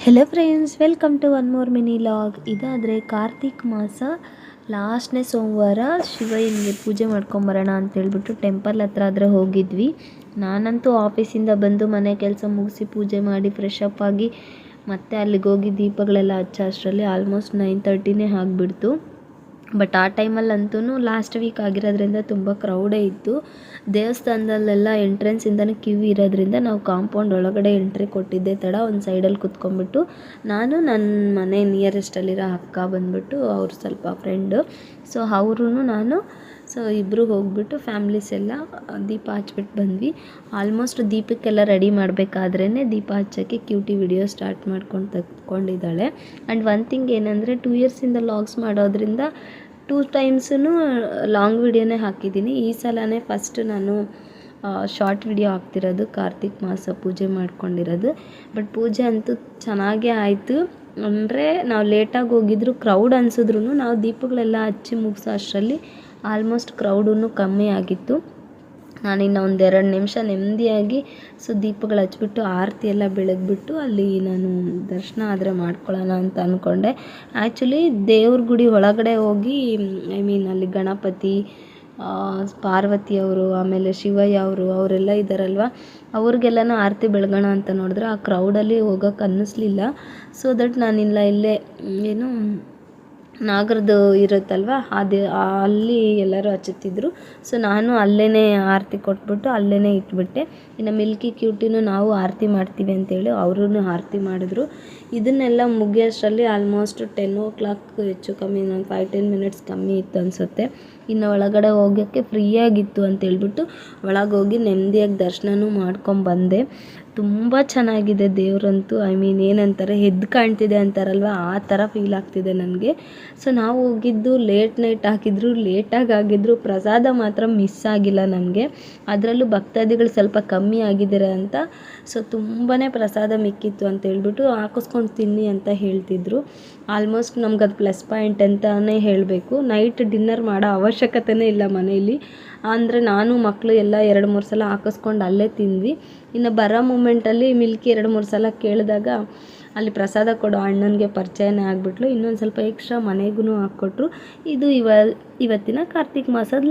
Hello friends, welcome to one more mini vlog. ಇದಾದರೆ ಕಾರ್ತಿಕ್ ಮಾಸ ಲಾಸ್ಟ್ನೇ ಸೋಮವಾರ ಶಿವಯ್ಯನಿಗೆ ಪೂಜೆ ಮಾಡ್ಕೊಂಬರೋಣ ಅಂತೇಳ್ಬಿಟ್ಟು ಟೆಂಪಲ್ ಹತ್ರ ಹೋಗಿದ್ವಿ. ನಾನಂತೂ ಆಫೀಸಿಂದ ಬಂದು ಮನೆ ಕೆಲಸ ಮುಗಿಸಿ ಪೂಜೆ ಮಾಡಿ ಫ್ರೆಶ್ ಅಪ್ ಆಗಿ ಮತ್ತೆ ಅಲ್ಲಿಗೆ ಹೋಗಿ ದೀಪಗಳೆಲ್ಲ ಹಚ್ಚೋ ಅಷ್ಟರಲ್ಲಿ ಆಲ್ಮೋಸ್ಟ್ 9:30ನೇ ಆಗಿಬಿಡ್ತು. ಬಟ್ ಆ ಟೈಮಲ್ಲಂತೂ ಲಾಸ್ಟ್ ವೀಕ್ ಆಗಿರೋದ್ರಿಂದ ತುಂಬ ಕ್ರೌಡೇ ಇತ್ತು. ದೇವಸ್ಥಾನದಲ್ಲೆಲ್ಲ ಎಂಟ್ರೆನ್ಸಿಂದನೇ ಕ್ಯೂ ಇರೋದ್ರಿಂದ ನಾವು ಕಾಂಪೌಂಡ್ ಒಳಗಡೆ ಎಂಟ್ರಿ ಕೊಟ್ಟಿದ್ದೆ ತಡ ಒಂದು ಸೈಡಲ್ಲಿ ಕುತ್ಕೊಂಡ್ಬಿಟ್ಟು ನಾನು ನನ್ನ ಮನೆ ನಿಯರೆಸ್ಟಲ್ಲಿರೋ ಅಕ್ಕ ಬಂದ್ಬಿಟ್ಟು ಅವ್ರು ಸ್ವಲ್ಪ ಫ್ರೆಂಡು, ಸೊ ಅವ್ರೂ ನಾನು ಇಬ್ಬರು ಹೋಗ್ಬಿಟ್ಟು ಫ್ಯಾಮ್ಲೀಸ್ ಎಲ್ಲ ದೀಪ ಹಚ್ಬಿಟ್ಟು ಬಂದ್ವಿ. ಆಲ್ಮೋಸ್ಟ್ ದೀಪಕ್ಕೆಲ್ಲ ರೆಡಿ ಮಾಡಬೇಕಾದ್ರೇ ದೀಪ ಹಚ್ಚೋಕ್ಕೆ ಕ್ಯೂಟಿ ವಿಡಿಯೋ ಸ್ಟಾರ್ಟ್ ಮಾಡ್ಕೊಂಡು ತೆಗೆದುಕೊಂಡಿದ್ದಾಳೆ. ಆ್ಯಂಡ್ ಒನ್ ಥಿಂಗ್ ಏನಂದರೆ 2 ಇಯರ್ಸಿಂದ ಲಾಗ್ಸ್ ಮಾಡೋದ್ರಿಂದ 2 ಟೈಮ್ಸೂ ಲಾಂಗ್ ವಿಡಿಯೋನೇ ಹಾಕಿದ್ದೀನಿ. ಈ ಸಲನೇ ಫಸ್ಟ್ ನಾನು ಶಾರ್ಟ್ ವಿಡಿಯೋ ಹಾಕ್ತಿರೋದು ಕಾರ್ತಿಕ್ ಮಾಸ ಪೂಜೆ ಮಾಡ್ಕೊಂಡಿರೋದು. ಬಟ್ ಪೂಜೆ ಅಂತೂ ಚೆನ್ನಾಗೇ ಆಯಿತು. ಅಂದರೆ ನಾವು ಲೇಟಾಗಿ ಹೋಗಿದ್ರು ಕ್ರೌಡ್ ಅನಿಸಿದ್ರು ನಾವು ದೀಪಗಳೆಲ್ಲ ಹಚ್ಚಿ ಮುಗಿಸೋ ಅಷ್ಟರಲ್ಲಿ ಆಲ್ಮೋಸ್ಟ್ ಕ್ರೌಡೂ ಕಮ್ಮಿ ಆಗಿತ್ತು. ನಾನಿನ್ನು ಒಂದು 2 ನಿಮಿಷ ನೆಮ್ಮದಿಯಾಗಿ ದೀಪಗಳು ಹಚ್ಬಿಟ್ಟು ಆರತಿ ಎಲ್ಲ ಬೆಳಗ್ಬಿಟ್ಟು ಅಲ್ಲಿ ನಾನು ದರ್ಶನ ಆದರೆ ಮಾಡ್ಕೊಳ್ಳೋಣ ಅಂತ ಅಂದ್ಕೊಂಡೆ. ಆ್ಯಕ್ಚುಲಿ ದೇವ್ರ ಗುಡಿ ಒಳಗಡೆ ಹೋಗಿ ಅಲ್ಲಿ ಗಣಪತಿ, ಪಾರ್ವತಿಯವರು, ಆಮೇಲೆ ಶಿವಯ್ಯ ಅವರೆಲ್ಲ ಇದ್ದಾರಲ್ವ, ಅವ್ರಿಗೆಲ್ಲನೂ ಆರತಿ ಬೆಳಗೋಣ ಅಂತ ನೋಡಿದ್ರೆ ಆ ಕ್ರೌಡಲ್ಲಿ ಹೋಗೋಕೆ ಅನ್ನಿಸ್ಲಿಲ್ಲ. ಸೊ ದಟ್ ನಾನಿಲ್ಲ ಇಲ್ಲೇ ನಾಗರದ್ದು ಇರುತ್ತಲ್ವ ಅಲ್ಲಿ ಎಲ್ಲರೂ ಹಚ್ಚುತ್ತಿದ್ರು. ಸೊ ನಾನು ಅಲ್ಲೇ ಆರತಿ ಕೊಟ್ಬಿಟ್ಟು ಅಲ್ಲೇ ಇಟ್ಬಿಟ್ಟೆ. ಇನ್ನು ಮಿಲ್ಕಿ ಕ್ಯೂಟಿನೂ ನಾವು ಆರತಿ ಮಾಡ್ತೀವಿ ಅಂತೇಳಿ ಅವರೂ ಆರತಿ ಮಾಡಿದ್ರು. ಇದನ್ನೆಲ್ಲ ಮುಗಿಯೋಷ್ಟರಲ್ಲಿ ಆಲ್ಮೋಸ್ಟ್ 10 o'clock ಹೆಚ್ಚು ಕಮ್ಮಿ, ನಾನು 5-10 minutes ಕಮ್ಮಿ ಇತ್ತು ಅನಿಸುತ್ತೆ. ಇನ್ನು ಒಳಗಡೆ ಹೋಗೋಕ್ಕೆ ಫ್ರೀಯಾಗಿತ್ತು ಅಂತೇಳ್ಬಿಟ್ಟು ಒಳಗೋಗಿ ನೆಮ್ಮದಿಯಾಗಿ ದರ್ಶನನೂ ಮಾಡ್ಕೊಂಬಂದೆ. ತುಂಬ ಚೆನ್ನಾಗಿದೆ ದೇವರಂತೂ. ಏನಂತಾರೆ, ಎದ್ದು ಕಾಣ್ತಿದೆ ಅಂತಾರಲ್ವ, ಆ ಥರ ಫೀಲ್ ಆಗ್ತಿದೆ ನನಗೆ. ಸೊ ನಾವು ಹೋಗಿದ್ದು ಲೇಟ್ ನೈಟ್ ಹಾಕಿದ್ರು, ಲೇಟಾಗಿ ಆಗಿದ್ರು, ಪ್ರಸಾದ ಮಾತ್ರ ಮಿಸ್ ಆಗಿಲ್ಲ ನಮಗೆ. ಅದರಲ್ಲೂ ಭಕ್ತಾದಿಗಳು ಸ್ವಲ್ಪ ಕಮ್ಮಿ ಆಗಿದ್ದಾರೆ ಅಂತ ಸೊ ತುಂಬಾ ಪ್ರಸಾದ ಮಿಕ್ಕಿತ್ತು ಅಂತೇಳ್ಬಿಟ್ಟು ಹಾಕಿಸ್ಕೊಂಡು ತಿನ್ನಿ ಅಂತ ಹೇಳ್ತಿದ್ರು. ಆಲ್ಮೋಸ್ಟ್ ನಮ್ಗೆ ಅದು ಪ್ಲಸ್ ಪಾಯಿಂಟ್ ಅಂತಲೇ ಹೇಳಬೇಕು. ನೈಟ್ ಡಿನ್ನರ್ ಮಾಡೋ ಅವಶ್ಯಕತೆಯೇ ಇಲ್ಲ ಮನೇಲಿ. ಅಂದರೆ ನಾನು ಮಕ್ಕಳು ಎಲ್ಲ 2-3 ಸಲ ಹಾಕಿಸ್ಕೊಂಡು ಅಲ್ಲೇ ತಿಂದ್ವಿ. ಇನ್ನು ಬರೋ ಮೂಮೆಂಟಲ್ಲಿ ಮಿಲ್ಕಿ 2-3 ಸಲ ಕೇಳಿದಾಗ ಅಲ್ಲಿ ಪ್ರಸಾದ ಕೊಡೋ ಅಣ್ಣನಿಗೆ ಪರಿಚಯನೇ ಆಗಿಬಿಟ್ಲು. ಇನ್ನೊಂದು ಸ್ವಲ್ಪ ಎಕ್ಸ್ಟ್ರಾ ಮನೆಗೂ ಹಾಕ್ಕೊಟ್ರು. ಇದು ಇವತ್ತಿನ ಕಾರ್ತಿಕ್ ಮಾಸದ